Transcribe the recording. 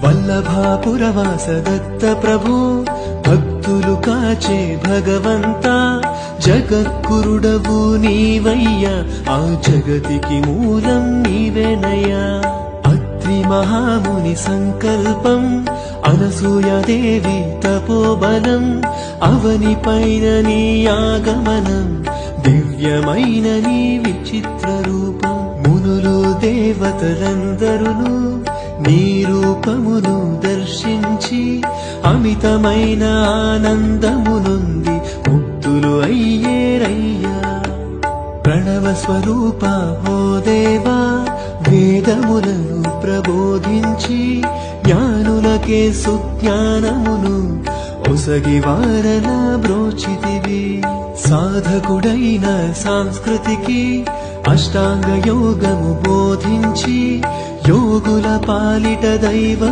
వల్లభాపురవాస దత్త ప్రభు భక్తులు కాచే భగవంతా జగద్గురుడవు నీవయ్యా ఆ జగతికి మూలం నీవేనయ్యా అత్రి మహాముని సంకల్పం అనసూయాదేవి తపోబలం అవని పైన నీ ఆగమనం దివ్యమైన నీ విచిత్ర రూపం మునులు దేవతలందరును నీ రూపమును దర్శించి అమితమైన ఆనందమునుంది ముక్తులు అయ్యేరయ్యా ప్రణవ స్వరూప హో దేవా వేదములను ప్రబోధించి జ్ఞానులకే సుజ్ఞానమును ఒసగి వారల బ్రోచితివి సాధకుడైన సంస్కృతికి అష్టాంగ యోగము బోధించి యోగుల పాలిట దైవం